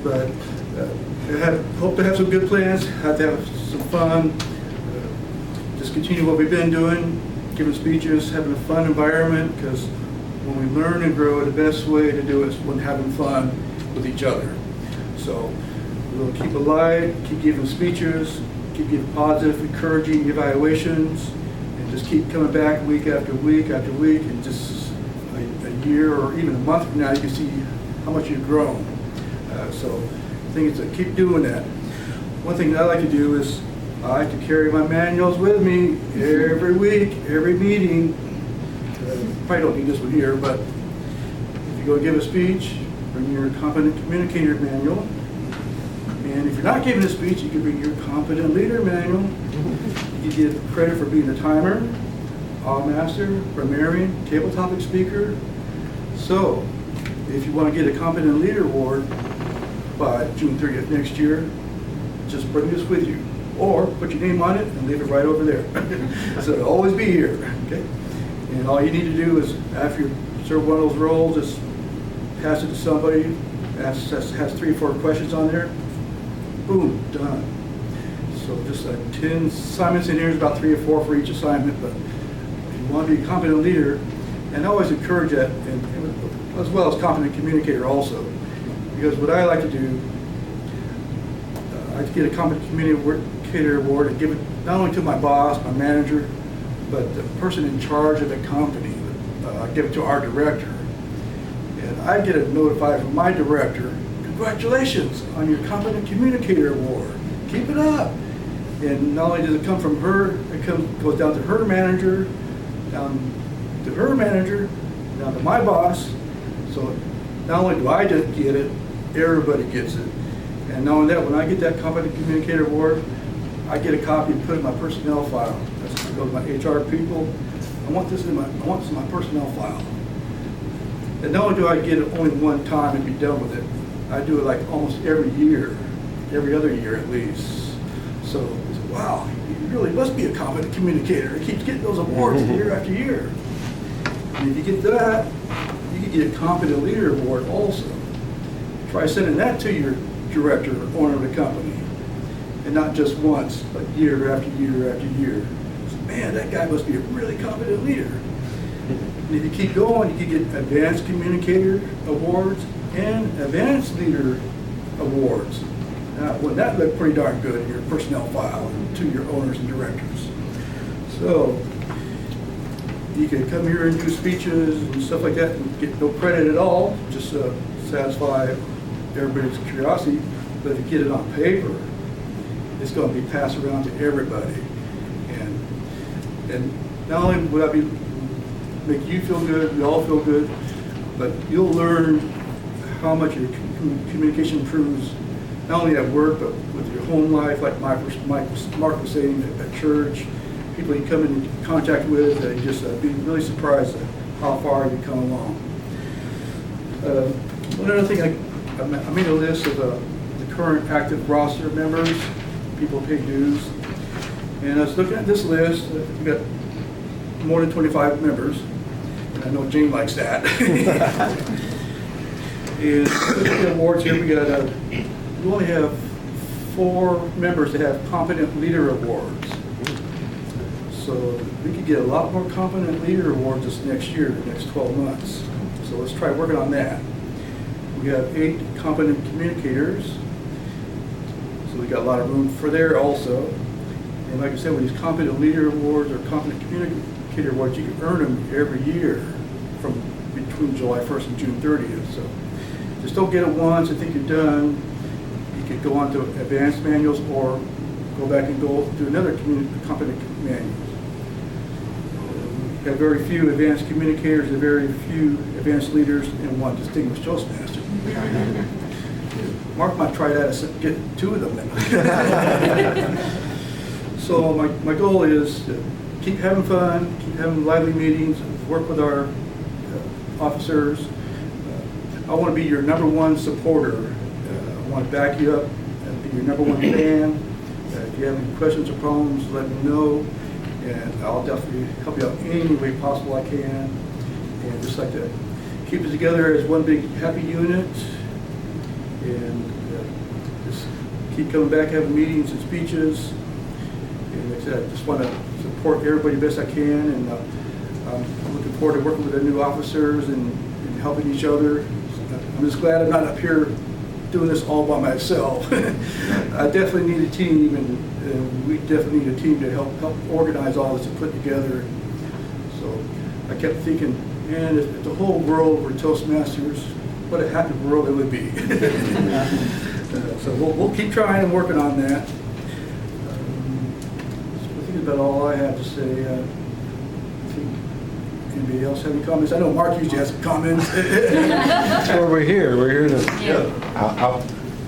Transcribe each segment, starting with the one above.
but hope to have some good plans, have to have some fun, just continue what we've been doing, giving speeches, having a fun environment, because when we learn and grow, the best way to do it is when having fun with each other. So we'll keep it light, keep giving speeches, keep giving positive, encouraging evaluations, and just keep coming back week after week after week, and just a year or even a month from now, you can see how much you've grown. So I think it's to keep doing that. One thing that I like to do is I like to carry my manuals with me every week, every meeting. Probably don't need this one here, but if you go give a speech, bring your competent communicator manual. And if you're not giving a speech, you can bring your competent leader manual. You get credit for being a timer, all master, grammarian, table topic speaker. So if you want to get a competent leader award by June 30th next year, just bring this with you. Or put your name on it and leave it right over there. So it'll always be here, okay? And all you need to do is, after you serve one of those roles, just pass it to somebody, has 3 or 4 questions on there, boom, done. So just 10 assignments in here is about 3 or 4 for each assignment, but if you want to be a competent leader, and I always encourage that, and as well as competent communicator also, because what I like to do, I like to get a competent communicator award and give it not only to my boss, my manager, but the person in charge of the company. I give it to our director. And I get it notified from my director, congratulations on your competent communicator award. Keep it up. And not only does it come from her, it goes down to her manager, down to her manager, down to my boss. So not only do I just get it, everybody gets it. And not only that, when I get that competent communicator award, I get a copy and put it in my personnel file. That's to go to my HR people. I want this in my personnel file. And not only do I get it only one time and be done with it, I do it like almost every year, every other year at least. So, wow, you really must be a competent communicator. It keeps getting those awards year after year. And if you get that, you can get a competent leader award also. Try sending that to your director or owner of the company. And not just once, but year after year after year. So, man, that guy must be a really competent leader. And if you keep going, you can get advanced communicator awards and advanced leader awards. Now, wouldn't that look pretty darn good in your personnel file and to your owners and directors? So you can come here and do speeches and stuff like that and get no credit at all, just satisfy everybody's curiosity. But if you get it on paper, it's going to be passed around to everybody. And not only would I make you feel good, we all feel good, but you'll learn how much your communication improves, not only at work, but with your home life, like Mark was saying, at church, people you come in contact with, you just be really surprised at how far you come along. One other thing, I made a list of the current active roster members, people who pay dues, and I was looking at this list. We got more than 25 members, and I know Jane likes that. And the awards here, we only have 4 members that have competent leader awards. So we could get a lot more competent leader awards this next year, the next 12 months. So let's try working on that. We have 8 competent communicators. So we got a lot of room for there also. And like I said, with these competent leader awards or competent communicator awards, you can earn them every year from between July 1st and June 30th. So just don't get it once and think you're done. You could go on to advanced manuals or go back and go do another competent manual. We have very few advanced communicators and very few advanced leaders and 1 distinguished Toastmaster. Mark might try that and get 2 of them then. So my goal is to keep having fun, keep having lively meetings, work with our officers. I want to be your #1 supporter. I want to back you up and be your #1 fan. If you have any questions or problems, let me know, and I'll definitely help you out any way possible I can. And just like to keep it together as one big happy unit. and just keep coming back, having meetings and speeches. And like I said, I just want to support everybody best I can, and I'm looking forward to working with the new officers and helping each other. I'm just glad I'm not up here doing this all by myself. I definitely need a team, and we definitely need a team to help organize all this and put together. So I kept thinking, man, if the whole world were Toastmasters, what a happy world it would be. So we'll keep trying and working on that. I think that's about all I have to say. Anybody else have any comments? I know Mark usually has some comments. Well, we're here. We're here to. Yeah. I'll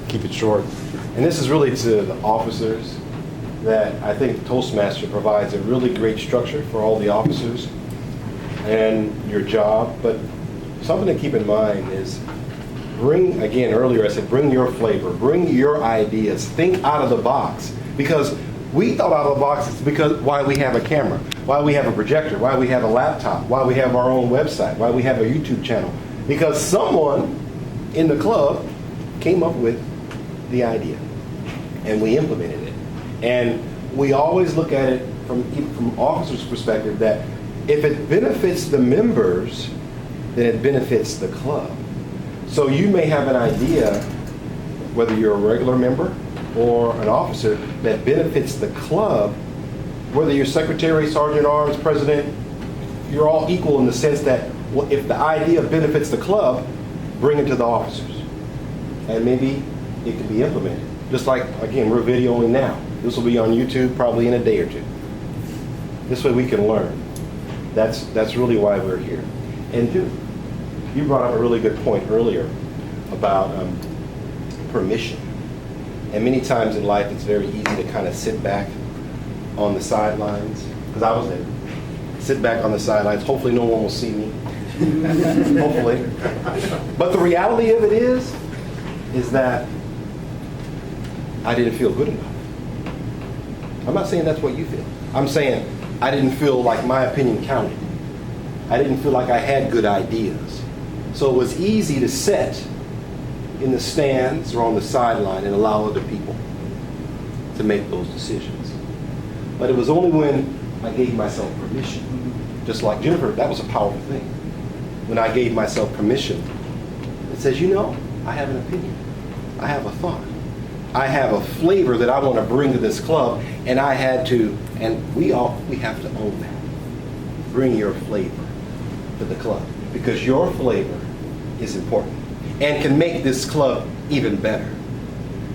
keep it short. And this is really to the officers, that I think Toastmaster provides a really great structure for all the officers and your job. But something to keep in mind is bring, again, earlier I said, bring your flavor, bring your ideas, think out of the box. Because we thought out of the box is because why we have a camera, why we have a projector, why we have a laptop, why we have our own website, why we have a YouTube channel. Because someone in the club came up with the idea and we implemented it. And we always look at it from officers' perspective that if it benefits the members, then it benefits the club. So you may have an idea, whether you're a regular member or an officer, that benefits the club, whether you're secretary, sergeant at arms, president, you're all equal in the sense that, well, if the idea benefits the club, bring it to the officers. And maybe it can be implemented. Just like, again, we're videoing now. This will be on YouTube probably in a day or two. This way we can learn. That's really why we're here. And you brought up a really good point earlier about permission. And many times in life, it's very easy to kind of sit back on the sidelines, because I was there. Sit back on the sidelines. Hopefully no one will see me. Hopefully. But the reality of it is that I didn't feel good enough. I'm not saying that's what you feel. I'm saying I didn't feel like my opinion counted. I didn't feel like I had good ideas. So it was easy to sit in the stands or on the sideline and allow other people to make those decisions. But it was only when I gave myself permission, just like Jennifer, that was a powerful thing. When I gave myself permission, it says, you know, I have an opinion. I have a thought. I have a flavor that I want to bring to this club, and I had to, and we have to own that. Bring your flavor to the club, because your flavor is important and can make this club even better.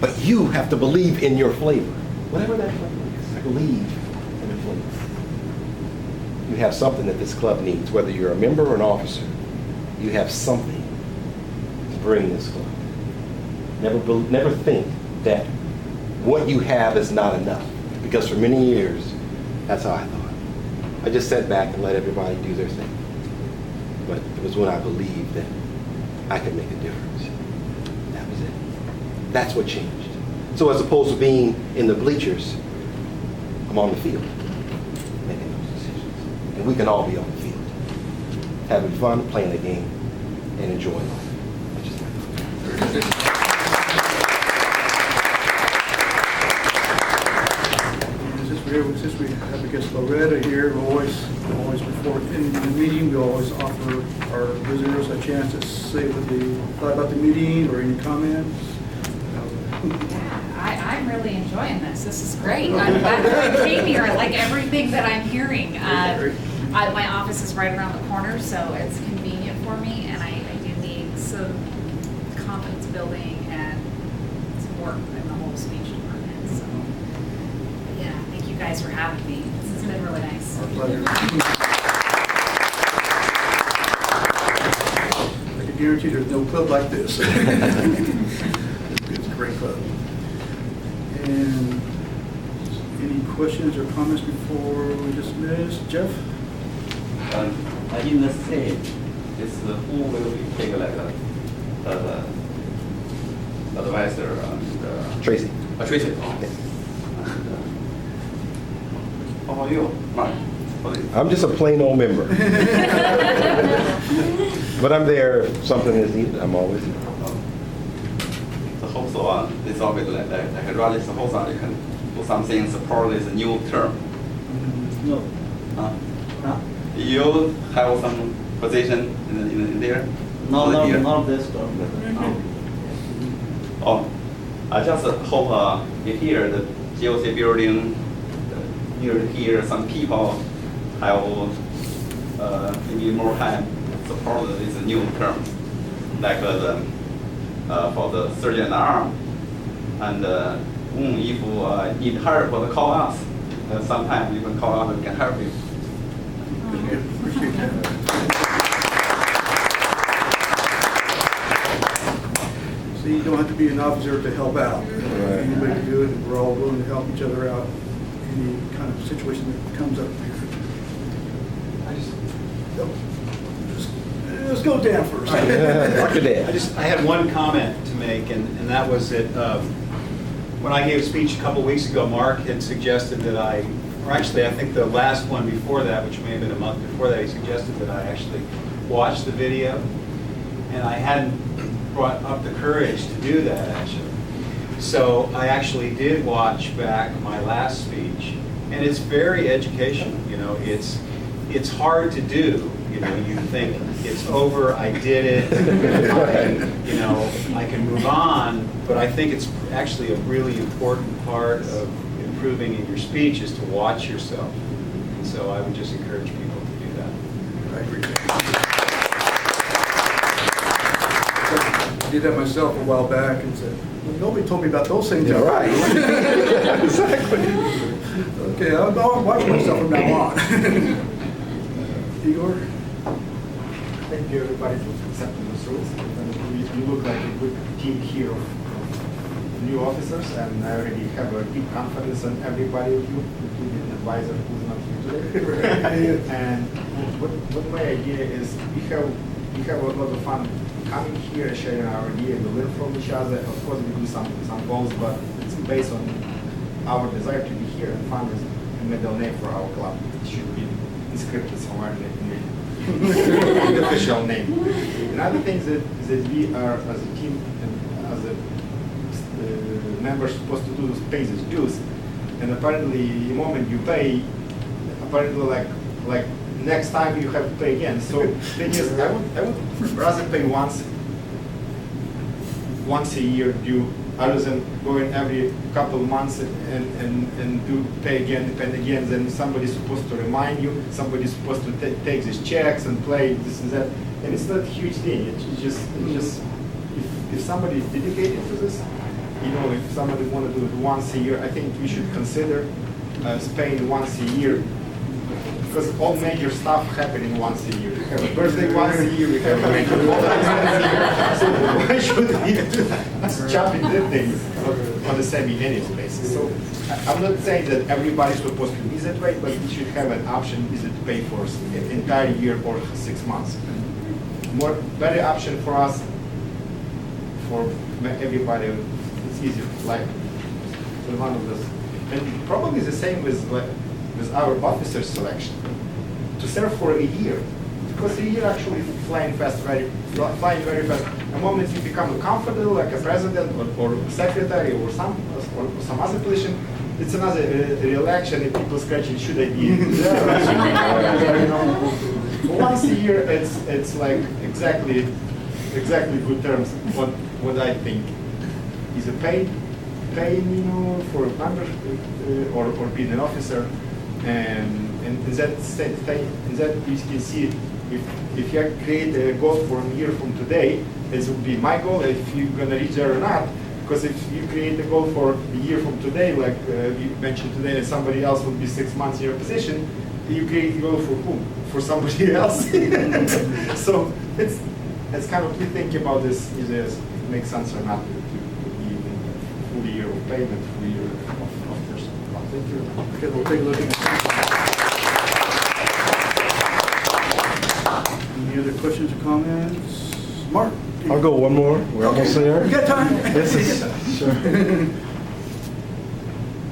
But you have to believe in your flavor. Whatever that flavor is, believe in the flavor. You have something that this club needs, whether you're a member or an officer. You have something to bring this club. Never think that what you have is not enough, because for many years, that's how I thought. I just sat back and let everybody do their thing. But it was when I believed that I could make a difference. That was it. That's what changed. So as opposed to being in the bleachers, I'm on the field making those decisions. And we can all be on the field, having fun, playing the game, and enjoying life. That's just my thought. Since we have, I guess, Loretta here, we always before ending the meeting, we always offer our visitors a chance to say what they thought about the meeting or any comments. I'm really enjoying this. This is great. I'm glad that I came here. I like everything that I'm hearing. My office is right around the corner, so it's convenient for me, and I do need some confidence building and some work in the whole speech department. So, yeah, thank you guys for having me. This has been really nice. Our pleasure. I can guarantee there's no club like this. It's a great club. And any questions or comments before we dismiss? Jeff? I didn't say this who will be take like a advisor and Tracy. Tracy. How about you, Mark? I'm just a plain old member. But I'm there if something is needed. I'm always there. So also this office like rather suppose you can do something support this new term. No. You have some position in there? No, Here? none of this stuff. Oh, I just hope here the GOC building near here some people have maybe more time support this new term, like the for the surgeon arm, and if need help, call us. Sometimes you can call us, we can help you. Appreciate that. So you don't have to be an officer to help out. Right. Anybody can do it, and we're all willing to help each other out in any kind of situation that comes up here. Let's go down first. Dr. Dan. I had one comment to make, and that was that when I gave a speech a couple weeks ago, Mark had suggested that I think the last one before that, which may have been a month before that, he suggested that I actually watch the video, and I hadn't brought up the courage to do that, actually. So I actually did watch back my last speech, and it's very educational. You know, it's hard to do. You know, you think it's over, I did it, I can move on, but I think it's actually a really important part of improving in your speech is to watch yourself. And so I would just encourage people to do that. I agree. I did that myself a while back and said, well, nobody told me about those things. Yeah, right. Exactly. Okay, I'll watch myself from now on. Igor? Thank you everybody for accepting those rules. You look like a good team here of new officers, and I already have a deep confidence in everybody of you, including the advisor who's not here today. And what my idea is, we have a lot of fun coming here and sharing our idea. We learn from each other. Of course, we do some goals, but it's based on our desire to be here, and fun is a middle name for our club. It should be inscripted somewhere in the official name. Another thing is that we are, as a team and as a members, supposed to do pay these dues, and apparently the moment you pay, apparently like next time you have to pay again. So thing is, I would rather pay once a year due, other than going every couple of months and do pay again, then somebody's supposed to remind you, somebody's supposed to take these checks and play this and that, and it's not a huge thing. It's just if somebody is dedicated to this, if somebody want to do it once a year, I think we should consider paying once a year. Because all major stuff happening once a year. We have a birthday once a year, we have a major holidays once a year. So why should we jump in that thing on the semi-annual basis? So I'm not saying that everybody's supposed to be that way, but we should have an option, is it to pay for an entire year or 6 months. Better option for us, for everybody, it's easier, like one of this. And probably the same with our officer selection, to serve for a year, because a year actually flying very fast. The moment you become comfortable, like a president or secretary or some other position, it's another re-election, and people scratching, should I be there? Once a year, it's like exactly good terms. What I think is a paying, for a member or being an officer. And in that you can see if you create a goal for a year from today, this would be my goal, if you're going to reach there or not. Because if you create a goal for a year from today, like you mentioned today, and somebody else would be 6 months in your position, you create a goal for whom? For somebody else. So it's kind of, we think about this, either it makes sense or not to be full year of payment, full year of person. Thank you. Okay, we'll take a look at that. Any other questions or comments? Mark? I'll go one more. We're almost there. You got time? This is, sure.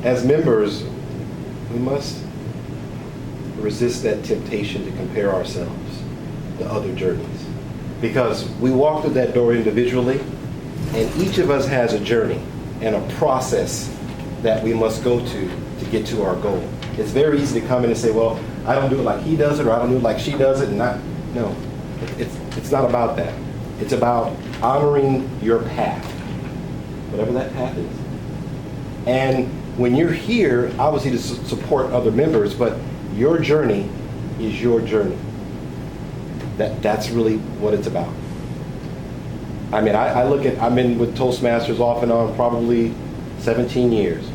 As members, we must resist that temptation to compare ourselves to other journeys. Because we walk through that door individually, And each of us has a journey and a process that we must go to get to our goal. It's very easy to come in and say, well, I don't do it like he does it, or I don't do it like she does it, and no. It's not about that. It's about honoring your path, whatever that path is. And when you're here, obviously to support other members, but your journey is your journey. That's really what it's about. I mean, I've been with Toastmasters off and on probably 17 years.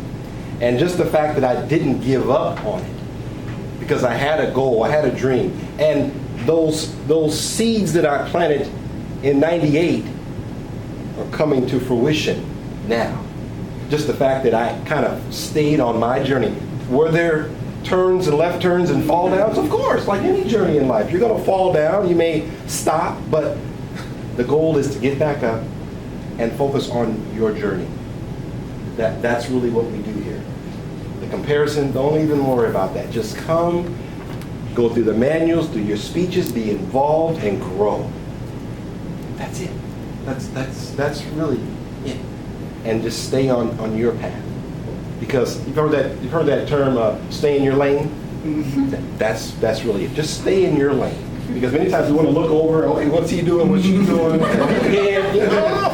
And just the fact that I didn't give up on it, because I had a goal, I had a dream. And those seeds that I planted in '98 are coming to fruition now. Just the fact that I kind of stayed on my journey. Were there turns and left turns and fall downs? Of course, like any journey in life. You're going to fall down, you may stop, but the goal is to get back up and focus on your journey. That's really what we do here. The comparison, don't even worry about that. Just come, go through the manuals, do your speeches, be involved, and grow. That's it. That's really it. And just stay on your path. Because you've heard that term, stay in your lane? That's really it. Just stay in your lane. Because many times we want to look over, okay, what's he doing, what's she doing? And, you know,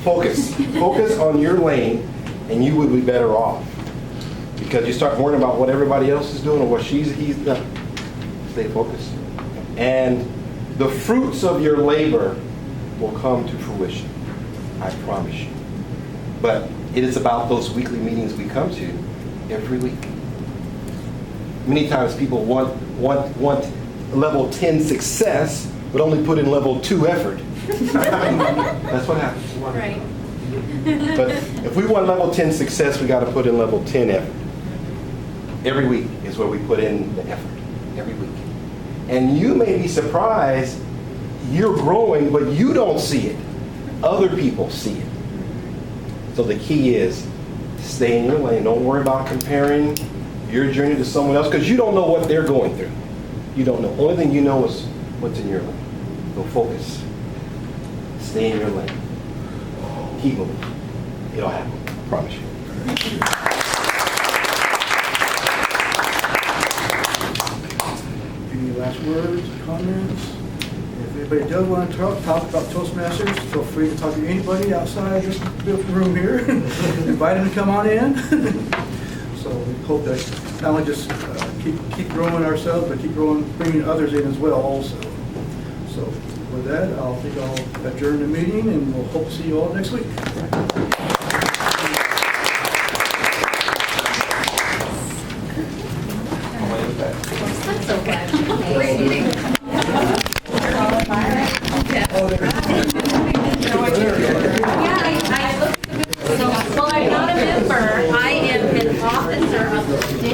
focus on your lane, and you will be better off. Because you start worrying about what everybody else is doing or what he's done. Stay focused. And the fruits of your labor will come to fruition. I promise you. But it is about those weekly meetings we come to every week. Many times people want level 10 success, but only put in level 2 effort. That's what happens. Right. But if we want level 10 success, we got to put in level 10 effort. Every week is where we put in the effort. Every week. And you may be surprised you're growing, but you don't see it. Other people see it. So the key is stay in your lane. Don't worry about comparing your journey to someone else, because you don't know what they're going through. You don't know. Only thing you know is what's in your lane. So focus. Stay in your lane. Keep moving. It'll happen. I promise you. Any last words, comments? If anybody does want to talk about Toastmasters, feel free to talk to anybody outside this room here. Invite them to come on in. So we hope that not only just keep growing ourselves, but keep growing, bringing others in as well also. So with that, I'll adjourn the meeting, and we'll hope to see you all next week. I'm so glad you came.